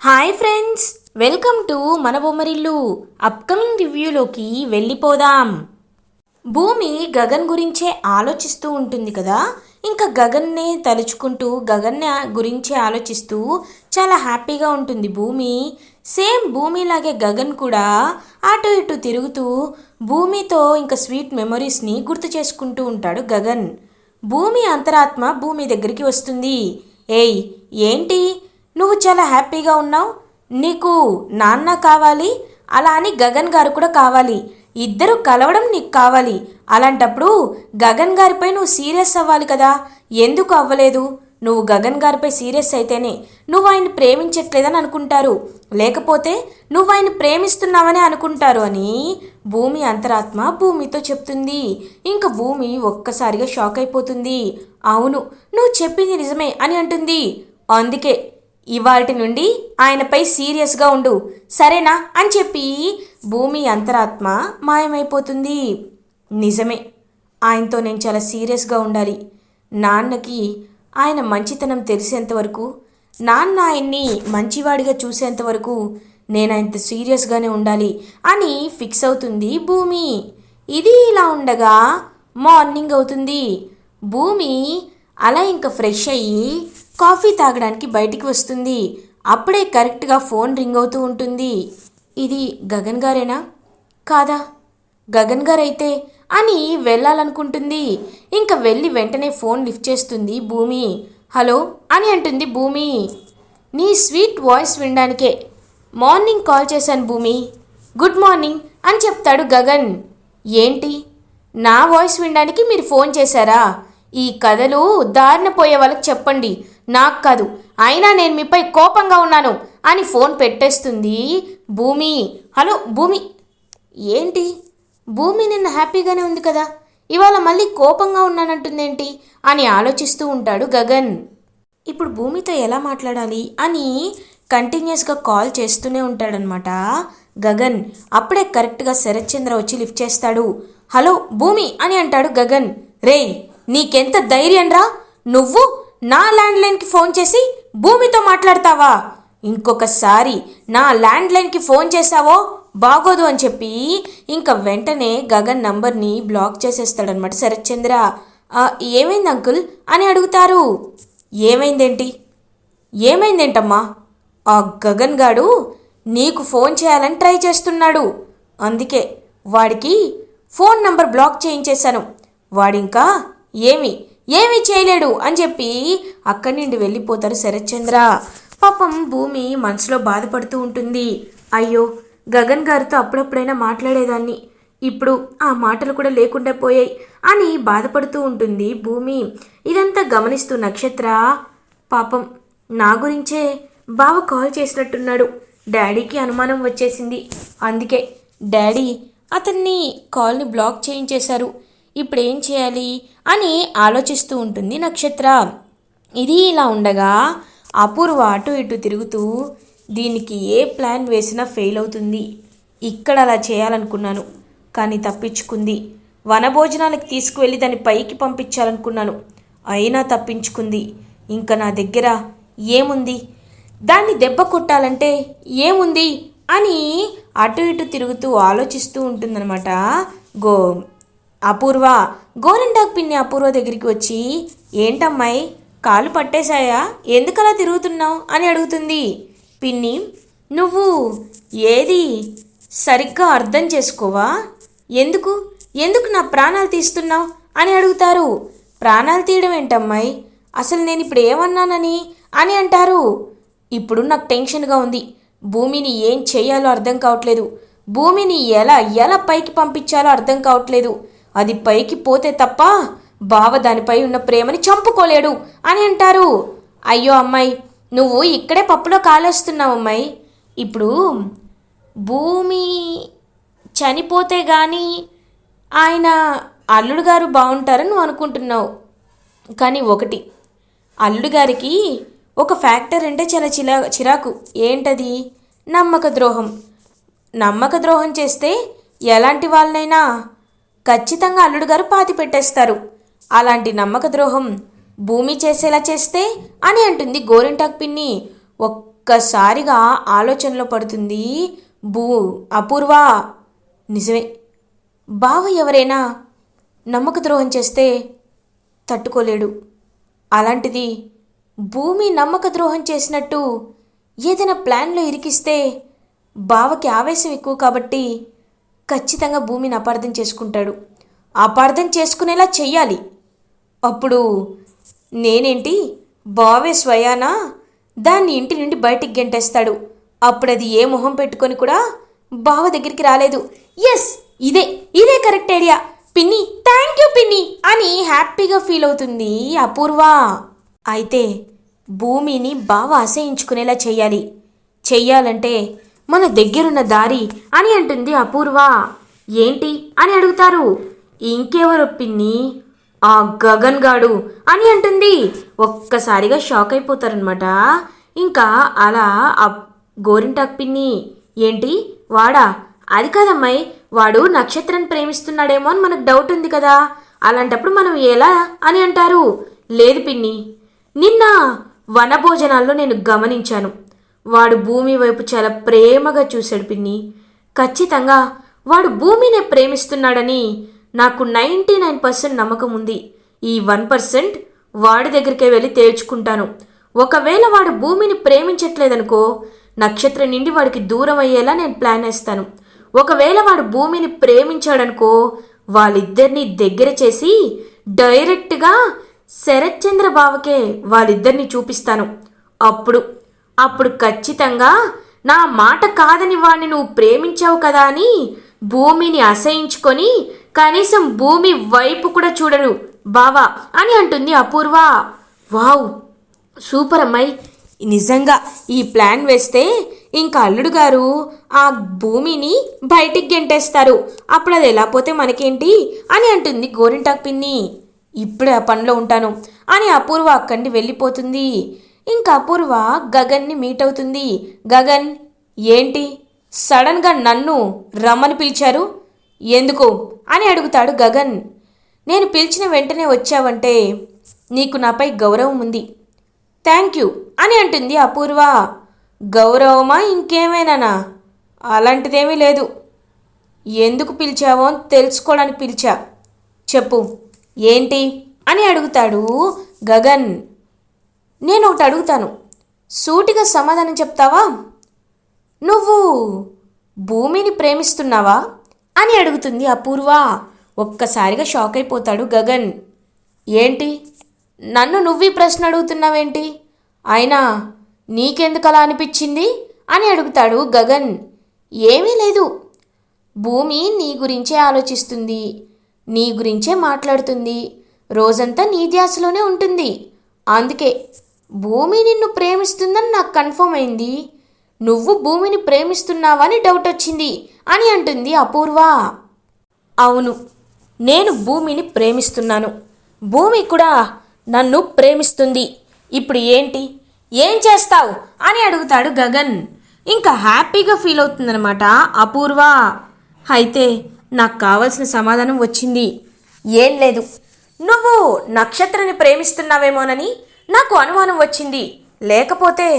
Hi friends, welcome to మన Bommarillu. Upcoming రివ్యూలోకి వెళ్ళిపోదాం. భూమి గగన్ గురించే ఆలోచిస్తూ ఉంటుంది కదా. ఇంకా గగన్నే తలుచుకుంటూ గగన్ గురించే ఆలోచిస్తూ చాలా హ్యాపీగా ఉంటుంది భూమి. సేమ్ భూమిలాగే గగన్ కూడా అటు ఇటు తిరుగుతూ భూమితో ఇంకా స్వీట్ మెమొరీస్ని గుర్తు చేసుకుంటూ ఉంటాడు గగన్. భూమి అంతరాత్మ భూమి దగ్గరికి వస్తుంది. ఏయ్, ఏంటి నువ్వు చాలా హ్యాపీగా ఉన్నావు? నీకు నాన్న కావాలి, అలా అని గగన్ గారు కూడా కావాలి. ఇద్దరు కలవడం నీకు కావాలి. అలాంటప్పుడు గగన్ గారిపై నువ్వు సీరియస్ అవ్వాలి కదా. ఎందుకు అవ్వలేదు? నువ్వు గగన్ గారిపై సీరియస్ అయితేనే నువ్వు ఆయన్ని ప్రేమించట్లేదని అనుకుంటారు, లేకపోతే నువ్వు ఆయన్ని ప్రేమిస్తున్నావని అనుకుంటారు అని భూమి అంతరాత్మ భూమితో చెప్తుంది. ఇంకా భూమి ఒక్కసారిగా షాక్ అయిపోతుంది. అవును, నువ్వు చెప్పింది నిజమే అని అంటుంది. అందుకే ఇవాటి నుండి ఆయనపై సీరియస్గా ఉండు, సరేనా అని చెప్పి భూమి అంతరాత్మ మాయమైపోతుంది. నిజమే, ఆయనతో నేను చాలా సీరియస్గా ఉండాలి. నాన్నకి ఆయన మంచితనం తెలిసేంతవరకు, నాన్న ఆయన్ని మంచివాడిగా చూసేంతవరకు నేను ఆయనతో సీరియస్గానే ఉండాలి అని ఫిక్స్ అవుతుంది భూమి. ఇది ఇలా ఉండగా మార్నింగ్ అవుతుంది. భూమి అలా ఇంకా ఫ్రెష్ అయ్యి కాఫీ తాగడానికి బయటికి వస్తుంది. అప్పుడే కరెక్ట్గా ఫోన్ రింగ్ అవుతూ ఉంటుంది. ఇది గగన్ గారేనా? కాదా? గగన్ గారైతే అని వెళ్ళాలనుకుంటుంది. ఇంకా వెళ్ళి వెంటనే ఫోన్ లిఫ్ట్ చేస్తుంది భూమి. హలో అని అంటుంది భూమి. నీ స్వీట్ వాయిస్ వినడానికే మార్నింగ్ కాల్ చేశాను భూమి. గుడ్ మార్నింగ్ అని చెప్తాడు గగన్. ఏంటి, నా వాయిస్ వినడానికి మీరు ఫోన్ చేశారా? ఈ కథలు దారిన పోయే వాళ్ళకి చెప్పండి, నాకు కాదు. అయినా నేను మీపై కోపంగా ఉన్నాను అని ఫోన్ పెట్టేస్తుంది భూమి. హలో భూమి. ఏంటి, భూమి నిన్న హ్యాపీగానే ఉంది కదా, ఇవాళ మళ్ళీ కోపంగా ఉన్నానంటుందేంటి అని ఆలోచిస్తూ ఉంటాడు గగన్. ఇప్పుడు భూమితో ఎలా మాట్లాడాలి అని కంటిన్యూస్గా కాల్ చేస్తూనే ఉంటాడనమాట గగన్. అప్పుడే కరెక్ట్గా శరత్ చంద్ర వచ్చి లిఫ్ట్ చేస్తాడు. హలో భూమి అని అంటాడు గగన్. రేయ్, నీకెంత ధైర్యం రా, నువ్వు నా ల్యాండ్లైన్కి ఫోన్ చేసి భూమితో మాట్లాడతావా? ఇంకొకసారి నా ల్యాండ్లైన్కి ఫోన్ చేసావో బాగోదు అని చెప్పి ఇంకా వెంటనే గగన్ నంబర్ని బ్లాక్ చేసేస్తాడనమాట శరత్ చంద్ర. ఏమైంది అంకుల్ అని అడుగుతారు. ఏమైందేంటమ్మా? ఆ గగన్ గాడు నీకు ఫోన్ చేయాలని ట్రై చేస్తున్నాడు, అందుకే వాడికి ఫోన్ నంబర్ బ్లాక్ చేయించేశాను. వాడింకా ఏమీ చేయలేడు అని చెప్పి అక్కడి నుండి వెళ్ళిపోతారు శరత్ చంద్ర. పాపం భూమి మనసులో బాధపడుతూ ఉంటుంది. అయ్యో, గగన్ గారితో అప్పుడప్పుడైనా మాట్లాడేదాన్ని, ఇప్పుడు ఆ మాటలు కూడా లేకుండా పోయాయి అని బాధపడుతూ ఉంటుంది భూమి. ఇదంతా గమనిస్తూ నక్షత్ర, పాపం నా గురించే బావ కాల్ చేసినట్టున్నాడు, డాడీకి అనుమానం వచ్చేసింది, అందుకే డాడీ అతన్ని కాల్ని బ్లాక్ చేయించేశారు, ఇప్పుడు ఏం చేయాలి అని ఆలోచిస్తూ ఉంటుంది నక్షత్ర. ఇది ఇలా ఉండగా అపూర్వ అటు ఇటు తిరుగుతూ దీనికి ఏ ప్లాన్ వేసినా ఫెయిల్ అవుతుంది, ఇక్కడ అలా చేయాలనుకున్నాను కానీ తప్పించుకుంది, వనభోజనాలకు తీసుకువెళ్ళి దాన్ని పైకి పంపించాలనుకున్నాను అయినా తప్పించుకుంది, ఇంకా నా దగ్గర ఏముంది, దాన్ని దెబ్బ కొట్టాలంటే ఏముంది అని అటు ఇటు తిరుగుతూ ఆలోచిస్తూ ఉంటుందన్నమాట అపూర్వ. గోరింటాకు పిన్ని అపూర్వ దగ్గరికి వచ్చి, ఏంటమ్మాయి కాలు పట్టేశాయా, ఎందుకలా తిరుగుతున్నావు అని అడుగుతుంది. పిన్ని, నువ్వు ఏది సరిగ్గా అర్థం చేసుకోవా, ఎందుకు నా ప్రాణాలు తీస్తున్నావు అని అడుగుతారు. ప్రాణాలు తీయడం ఏంటమ్మాయి, అసలు నేను ఇప్పుడు ఏమన్నానని అని అంటారు. ఇప్పుడు నాకు టెన్షన్గా ఉంది, భూమిని ఏం చేయాలో అర్థం కావట్లేదు, భూమిని ఎలా పైకి పంపించాలో అర్థం కావట్లేదు, అది పైకి పోతే తప్ప బావ దానిపై ఉన్న ప్రేమని చంపుకోలేడు అని అంటారు. అయ్యో అమ్మాయి, నువ్వు ఇక్కడే పప్పులో కాలేస్తున్నావు అమ్మాయి, ఇప్పుడు భూమి చనిపోతే కానీ ఆయన అల్లుడు గారు బాగుంటారని నువ్వు అనుకుంటున్నావు, కానీ ఒకటి, అల్లుడు గారికి ఒక ఫ్యాక్టర్ అంటే చాలా చిరాకు. ఏంటది? నమ్మక ద్రోహం చేస్తే ఎలాంటి వాళ్ళనైనా ఖచ్చితంగా అల్లుడు గారు పాతి పెట్టేస్తారు, అలాంటి నమ్మక ద్రోహం భూమి చేసేలా చేస్తే అని అంటుంది గోరింటాకు పిన్ని. ఒక్క ఒక్కసారిగా ఆలోచనలో పడుతుంది అపూర్వ. నిజమే, బావ ఎవరైనా నమ్మక ద్రోహం చేస్తే తట్టుకోలేడు. అలాంటిది భూమి నమ్మక ద్రోహం చేసినట్టు ఏదైనా ప్లాన్లో ఇరికిస్తే బావకి ఆవేశం ఎక్కువ కాబట్టి ఖచ్చితంగా భూమిని అపార్థం చేసుకుంటాడు. అపార్థం చేసుకునేలా చెయ్యాలి. అప్పుడు నేనేంటి, బావే స్వయానా దాన్ని ఇంటి నుండి బయటికి గెంటేస్తాడు. అప్పుడు అది ఏ మొహం పెట్టుకొని కూడా బావ దగ్గరికి రాలేదు. ఎస్, ఇదే కరెక్ట్ ఐడియా పిన్ని, థ్యాంక్ యూ పిన్ని అని హ్యాపీగా ఫీల్ అవుతుంది అపూర్వ. అయితే భూమిని బావ అసహించుకునేలా చెయ్యాలంటే మన దగ్గరున్న దారి అని అంటుంది అపూర్వ. ఏంటి అని అడుగుతారు. ఇంకెవరు పిన్ని, ఆ గగన్ గాడు అని అంటుంది. ఒక్కసారిగా షాక్ అయిపోతారనమాట. ఇంకా అలా గోరింటాక్ పిన్ని, ఏంటి వాడా? అది కాదమ్మాయి, వాడు నక్షత్రాన్ని ప్రేమిస్తున్నాడేమో అని మనకు డౌట్ ఉంది కదా, అలాంటప్పుడు మనం ఎలా అని అంటారు. లేదు పిన్ని, నిన్న వనభోజనాల్లో నేను గమనించాను. వాడు భూమి వైపు చాలా ప్రేమగా చూశాడు పిన్ని. ఖచ్చితంగా వాడు భూమినే ప్రేమిస్తున్నాడని నాకు 99% నమ్మకం ఉంది. ఈ 1% వాడి దగ్గరికే వెళ్ళి తేల్చుకుంటాను. ఒకవేళ వాడు భూమిని ప్రేమించట్లేదనుకో, నక్షత్రం నుండి వాడికి దూరం అయ్యేలా నేను ప్లాన్ వేస్తాను. ఒకవేళ వాడు భూమిని ప్రేమించాడనుకో, వాళ్ళిద్దరినీ దగ్గర చేసి డైరెక్ట్గా శరత్చంద్ర బావకే వాళ్ళిద్దరినీ చూపిస్తాను. అప్పుడు ఖచ్చితంగా నా మాట కాదని వాడిని నువ్వు ప్రేమించావు కదా అని భూమిని అసహించుకొని కనీసం భూమి వైపు కూడా చూడరు బావా అని అంటుంది అపూర్వ. వావ్, సూపర్ అమ్మాయి, నిజంగా ఈ ప్లాన్ వేస్తే ఇంకా అల్లుడు గారు ఆ భూమిని బయటికి గెంటేస్తారు. అప్పుడు అది ఎలా పోతే మనకేంటి అని అంటుంది గోరింటాకు పిన్ని. ఇప్పుడే ఆ పనిలో ఉంటాను అని అపూర్వ అక్కడి వెళ్ళిపోతుంది. ఇంకా అపూర్వ గగన్ని మీట్ అవుతుంది. గగన్, ఏంటి సడన్గా నన్ను రమ్మని పిలిచారు, ఎందుకు అని అడుగుతాడు గగన్. నేను పిలిచిన వెంటనే వచ్చావంటే నీకు నాపై గౌరవం ఉంది. థ్యాంక్ యూ అని అంటుంది అపూర్వ. గౌరవమా ఇంకేమైనానా? అలాంటిదేమీ లేదు. ఎందుకు పిలిచావో తెలుసుకోవడానికి పిలిచా, చెప్పు ఏంటి అని అడుగుతాడు గగన్. నేను ఒకటి అడుగుతాను, సూటిగా సమాధానం చెప్తావా? నువ్వు భూమిని ప్రేమిస్తున్నావా అని అడుగుతుంది అపూర్వ. ఒక్కసారిగా షాక్ అయిపోతాడు గగన్. ఏంటి నన్ను నువ్వీ ప్రశ్న అడుగుతున్నావేంటి? అయినా నీకెందుకు అలా అనిపించింది అని అడుగుతాడు గగన్. ఏమీ లేదు, భూమి నీ గురించే ఆలోచిస్తుంది, నీ గురించే మాట్లాడుతుంది, రోజంతా నీ ధ్యాసలోనే ఉంటుంది. అందుకే భూమి నిన్ను ప్రేమిస్తుందని నాకు కన్ఫర్మ్ అయింది. నువ్వు భూమిని ప్రేమిస్తున్నావని డౌట్ వచ్చింది అని అంటుంది అపూర్వ. అవును, నేను భూమిని ప్రేమిస్తున్నాను, భూమి కూడా నన్ను ప్రేమిస్తుంది. ఇప్పుడు ఏంటి, ఏం చేస్తావు అని అడుగుతాడు గగన్. ఇంకా హ్యాపీగా ఫీల్ అవుతుందన్నమాట అపూర్వ. అయితే నాకు కావాల్సిన సమాధానం వచ్చింది. ఏం లేదు, నువ్వు నక్షత్రాన్ని ప్రేమిస్తున్నావేమోనని నాకు అనుమానం వచ్చింది. లేకపోతే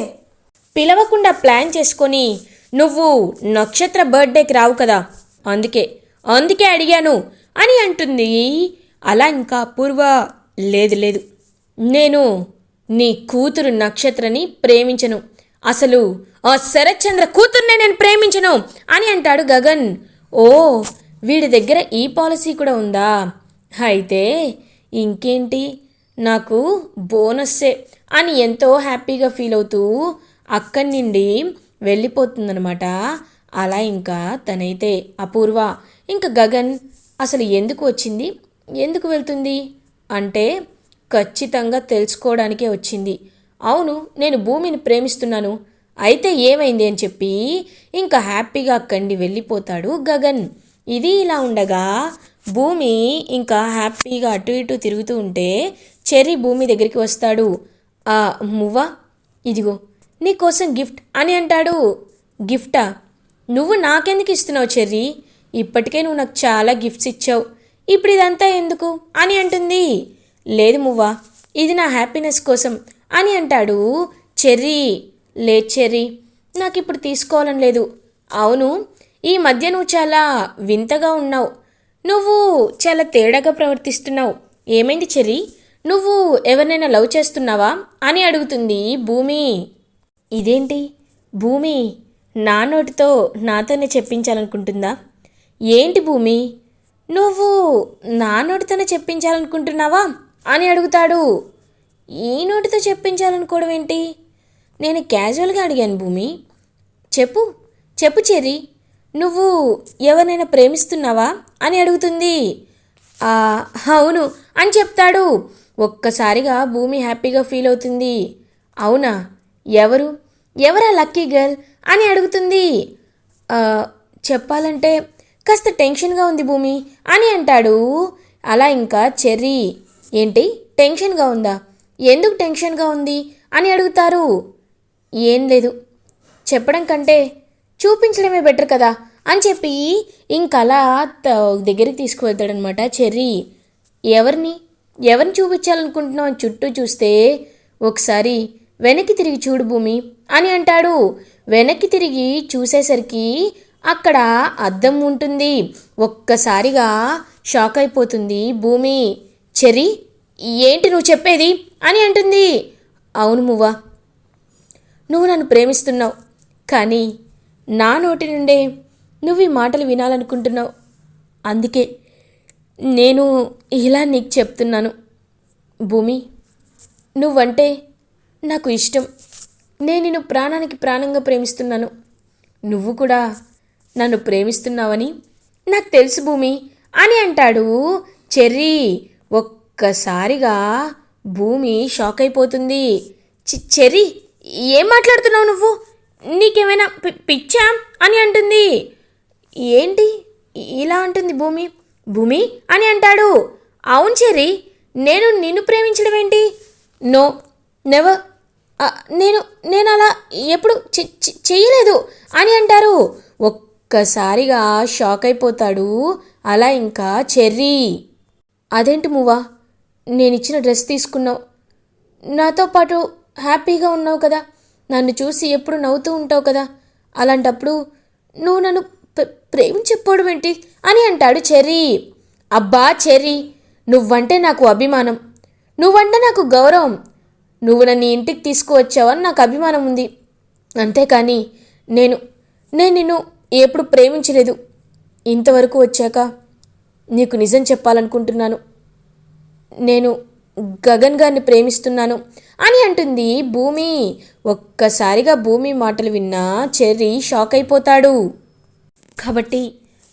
పిలవకుండా ప్లాన్ చేసుకొని నువ్వు నక్షత్ర బర్త్డేకి రావు కదా, అందుకే అడిగాను అని అంటుంది. అలా ఇంకా అపూర్వ, లేదు, నేను నీ కూతురు నక్షత్రని ప్రేమించను, అసలు ఆ శరత్చంద్ర కూతుర్నే నేను ప్రేమించను అని అంటాడు గగన్. ఓ, వీడి దగ్గర ఈ పాలసీ కూడా ఉందా? అయితే ఇంకేంటి, నాకు బోనస్సే అని ఎంతో హ్యాపీగా ఫీల్ అవుతూ అక్కడి నుండి వెళ్ళిపోతుందనమాట. అలా ఇంకా తనైతే అపూర్వ ఇంకా గగన్ అసలు ఎందుకు వచ్చింది, ఎందుకు వెళ్తుంది అంటే ఖచ్చితంగా తెలుసుకోవడానికే వచ్చింది. అవును, నేను భూమిని ప్రేమిస్తున్నాను, అయితే ఏమైంది అని చెప్పి ఇంకా హ్యాపీగా అక్కడి వెళ్ళిపోతాడు గగన్. ఇది ఇలా ఉండగా భూమి ఇంకా హ్యాపీగా అటు ఇటు తిరుగుతూ ఉంటే చెర్రీ భూమి దగ్గరికి వస్తాడు. మువ్వా, ఇదిగో నీకోసం గిఫ్ట్ అని అంటాడు. గిఫ్టా? నువ్వు నాకెందుకు ఇస్తున్నావు చెర్రీ? ఇప్పటికే నువ్వు నాకు చాలా గిఫ్ట్స్ ఇచ్చావు, ఇప్పుడు ఇదంతా ఎందుకు అని అంటుంది. లేదు మువ్వా, ఇది నా హ్యాపీనెస్ కోసం అని అంటాడు చెర్రీ. లేదు చెర్రీ, నాకు ఇప్పుడు తీసుకోవాలని లేదు. అవును, ఈ మధ్య నువ్వు చాలా వింతగా ఉన్నావు. నువ్వు చాలా తేడాగా ప్రవర్తిస్తున్నావు. ఏమైంది చెర్రీ? నువ్వు ఎవరినైనా లవ్ చేస్తున్నావా అని అడుగుతుంది భూమి. ఇదేంటి భూమి నా నోటితో నాతోనే చెప్పించాలనుకుంటుందా? ఏంటి భూమి, నువ్వు నా నోటితోనే చెప్పించాలనుకుంటున్నావా అని అడుగుతాడు. ఈ నోటితో చెప్పించాలనుకోవడం ఏంటి? నేను క్యాజువల్గా అడిగాను భూమి. చెప్పు చెప్పు చెర్రీ, నువ్వు ఎవరినైనా ప్రేమిస్తున్నావా అని అడుగుతుంది. అవును అని చెప్తాడు. ఒక్కసారిగా భూమి హ్యాపీగా ఫీల్ అవుతుంది. అవునా, ఎవరు ఎవరా లక్కీ గర్ల్ అని అడుగుతుంది. చెప్పాలంటే కాస్త టెన్షన్గా ఉంది భూమి అని అంటాడు. అలా ఇంకా చెర్రీ, ఏంటి టెన్షన్గా ఉందా? ఎందుకు టెన్షన్గా ఉంది అని అడుగుతారు. ఏం లేదు, చెప్పడం కంటే చూపించడమే బెటర్ కదా అని చెప్పి ఇంకలా దగ్గరికి తీసుకువెళ్తాడనమాట చెర్రీ. ఎవరిని ఎవరిని చూపించాలనుకుంటున్నావు అని చుట్టూ చూస్తే, ఒకసారి వెనక్కి తిరిగి చూడు భూమి అని అంటాడు. వెనక్కి తిరిగి చూసేసరికి అక్కడ అద్దం ఉంటుంది. ఒక్కసారిగా షాక్ అయిపోతుంది భూమి. చెర్రీ, ఏంటి నువ్వు చెప్పేది అని అంటుంది. అవును మువ్వా, నువ్వు నన్ను ప్రేమిస్తున్నావు, కానీ నా నోటి నుండే నువ్వు ఈ మాటలు వినాలనుకుంటున్నావు. అందుకే నేను ఇలా నీకు చెప్తున్నాను. భూమి, నువ్వంటే నాకు ఇష్టం. నేను నిన్ను ప్రాణానికి ప్రాణంగా ప్రేమిస్తున్నాను. నువ్వు కూడా నన్ను ప్రేమిస్తున్నావని నాకు తెలుసు భూమి అని అంటాడు చెర్రీ. ఒక్కసారిగా భూమి షాక్ అయిపోతుంది. చెర్రీ, ఏం మాట్లాడుతున్నావు నువ్వు? నీకేమైనా పిచ్చా అని అంటుంది. ఏంటి ఇలా అంటుంది భూమి? భూమి అని అంటాడు. అవును చెర్రీ, నేను నిన్ను ప్రేమించడం ఏంటి? నో, నెవర్, నేను అలా ఎప్పుడు చెయ్యలేదు అని అంటారు. ఒక్కసారిగా షాక్ అయిపోతాడు. అలా ఇంకా చెర్రీ. అదేంటి మువ్వా, నేనిచ్చిన డ్రెస్ తీసుకున్నావు, నాతో పాటు హ్యాపీగా ఉన్నావు కదా, నన్ను చూసి ఎప్పుడు నవ్వుతూ ఉంటావు కదా, అలాంటప్పుడు నువ్వు నన్ను ప్రేమించకపోవడం ఏంటి అని అంటాడు చెర్రీ. అబ్బా చెర్రీ, నువ్వంటే నాకు అభిమానం, నువ్వంటే నాకు గౌరవం, నువ్వు నన్ను ఇంటికి తీసుకువచ్చావని నాకు అభిమానం ఉంది. అంతేకాని నేను నిన్ను ఎప్పుడు ప్రేమించలేదు. ఇంతవరకు వచ్చాక నీకు నిజం చెప్పాలనుకుంటున్నాను. నేను గగన్ గారిని ప్రేమిస్తున్నాను అని అంటుంది భూమి. ఒక్కసారిగా భూమి మాటలు విన్నా చెర్రీ షాక్ అయిపోతాడు. కాబట్టి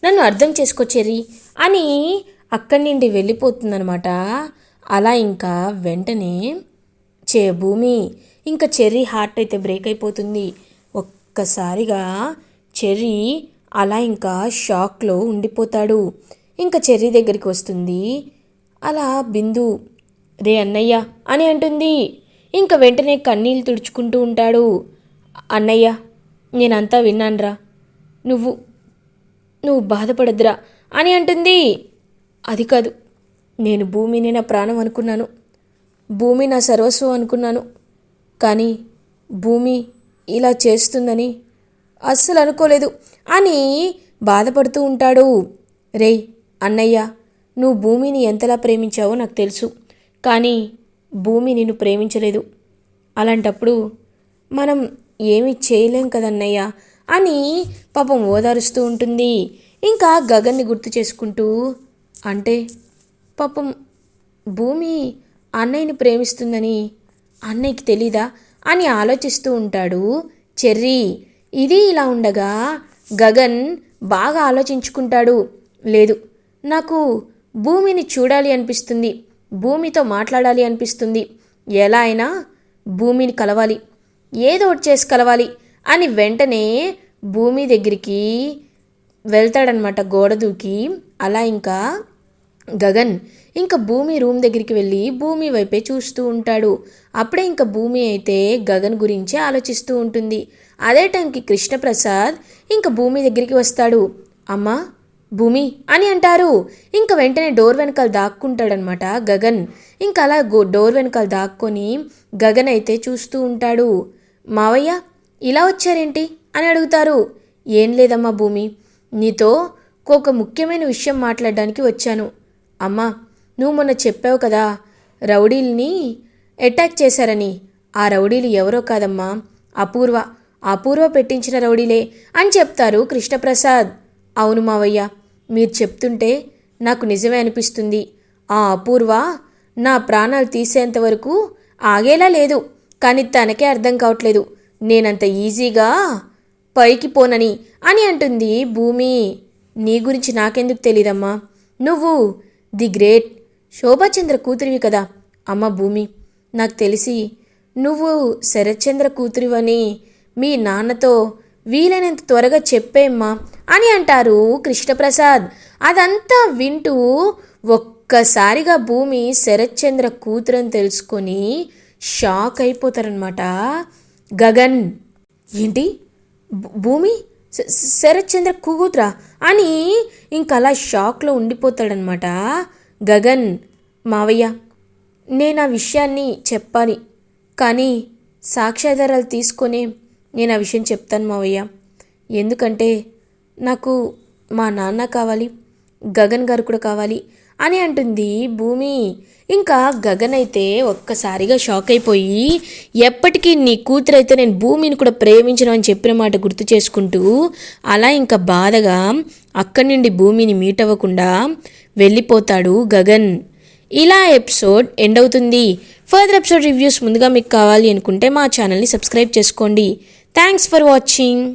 నన్ను అర్థం చేసుకో చెర్రీ అని అక్కడి నుండి వెళ్ళిపోతుందనమాట. అలా ఇంకా వెంటనే భూమి ఇంకా చెర్రీ హార్ట్ అయితే బ్రేక్ అయిపోతుంది. ఒక్కసారిగా చెర్రీ అలా ఇంకా షాక్లో ఉండిపోతాడు. ఇంకా చెర్రీ దగ్గరికి వస్తుంది. అలా బిందు, రే అన్నయ్య అని అంటుంది. ఇంకా వెంటనే కన్నీళ్ళు తుడుచుకుంటూ ఉంటాడు. అన్నయ్య, నేనంతా విన్నానురా, నువ్వు బాధపడద్దురా అని అంటుంది. అది కాదు, నేను భూమిని నా ప్రాణం అనుకున్నాను, భూమి నా సర్వస్వం అనుకున్నాను, కానీ భూమి ఇలా చేస్తుందని అస్సలు అనుకోలేదు అని బాధపడుతూ ఉంటాడు. రేయ్ అన్నయ్య, నువ్వు భూమిని ఎంతలా ప్రేమించావో నాకు తెలుసు, కానీ భూమి నిన్ను ప్రేమించలేదు. అలాంటప్పుడు మనం ఏమీ చేయలేం కదన్నయ్య అని పాపం ఓదారుస్తూ ఉంటుంది. ఇంకా గగన్ని గుర్తు చేసుకుంటూ, అంటే పాపం భూమి అన్నయ్యని ప్రేమిస్తుందని అన్నయ్యకి తెలీదా అని ఆలోచిస్తూ ఉంటాడు చెర్రీ. ఇది ఇలా ఉండగా గగన్ బాగా ఆలోచించుకుంటాడు. లేదు, నాకు భూమిని చూడాలి అనిపిస్తుంది, భూమితో మాట్లాడాలి అనిపిస్తుంది, ఎలా అయినా భూమిని కలవాలి, ఏదో ఒకటి చేసి కలవాలి అని వెంటనే భూమి దగ్గరికి వెళ్తాడనమాట గోడ దూకి. అలా ఇంకా గగన్ ఇంకా భూమి రూమ్ దగ్గరికి వెళ్ళి భూమి వైపే చూస్తూ ఉంటాడు. అప్పుడే ఇంకా భూమి అయితే గగన్ గురించే ఆలోచిస్తూ ఉంటుంది. అదే టైంకి కృష్ణప్రసాద్ ఇంకా భూమి దగ్గరికి వస్తాడు. అమ్మా భూమి అని అంటారు. ఇంకా వెంటనే డోర్ వెనకాల దాక్కుంటాడనమాట గగన్. ఇంకా అలా డోర్ వెనకాల దాక్కొని గగన్ అయితే చూస్తూ ఉంటాడు. మావయ్య ఇలా వచ్చారేంటి అని అడుగుతారు. ఏం లేదమ్మా భూమి, నీతో ఒక ముఖ్యమైన విషయం మాట్లాడడానికి వచ్చాను. అమ్మా, నువ్వు మొన్న చెప్పావు కదా రౌడీల్ని అటాక్ చేశారని. ఆ రౌడీలు ఎవరో కాదమ్మా, అపూర్వ పెట్టించిన రౌడీలే అని చెప్తారు కృష్ణప్రసాద్. అవును మావయ్య, మీరు చెప్తుంటే నాకు నిజమే అనిపిస్తుంది. ఆ అపూర్వ నా ప్రాణాలు తీసేంతవరకు ఆగేలా లేదు. కానీ తనకే అర్థం కావట్లేదు నేనంత ఈజీగా పైకి పోనని అని అంటుంది భూమి. నీ గురించి నాకెందుకు తెలీదమ్మా, నువ్వు ది గ్రేట్ శోభాచంద్ర కూతురివి కదా. అమ్మ భూమి, నాకు తెలిసి నువ్వు శరత్చంద్ర కూతురివని మీ నాన్నతో వీలైనంత త్వరగా చెప్పేమ్మా అని అంటారు కృష్ణప్రసాద్. అదంతా వింటూ ఒక్కసారిగా భూమి శరత్చంద్ర కూతురని తెలుసుకొని షాక్ అయిపోతారనమాట. గగన్, ఏంటి భూమి శరత్చంద్ర కూతురా అని ఇంకలా షాక్లో ఉండిపోతాడనమాట గగన్. మావయ్య, నేను ఆ విషయాన్ని చెప్పాలి, కానీ సాక్ష్యాధారాలు తీసుకొని నేను ఆ విషయం చెప్తాను మావయ్య. ఎందుకంటే నాకు మా నాన్న కావాలి, గగన్ గారు కూడా కావాలి అని అంటుంది భూమి. ఇంకా గగన్ అయితే ఒక్కసారిగా షాక్ అయిపోయి, ఎప్పటికీ నీ కూతురైతే నేను భూమిని కూడా ప్రేమించను అని చెప్పిన మాట గుర్తు చేసుకుంటూ అలా ఇంకా బాధగా అక్కడి నుండి భూమిని మీట్ అవ్వకుండా వెళ్ళిపోతాడు గగన్. ఇలా ఎపిసోడ్ ఎండ్ అవుతుంది. ఫర్దర్ ఎపిసోడ్ రివ్యూస్ ముందుగా మీకు కావాలి అనుకుంటే మా ఛానల్ని సబ్స్క్రైబ్ చేసుకోండి. Thanks for watching.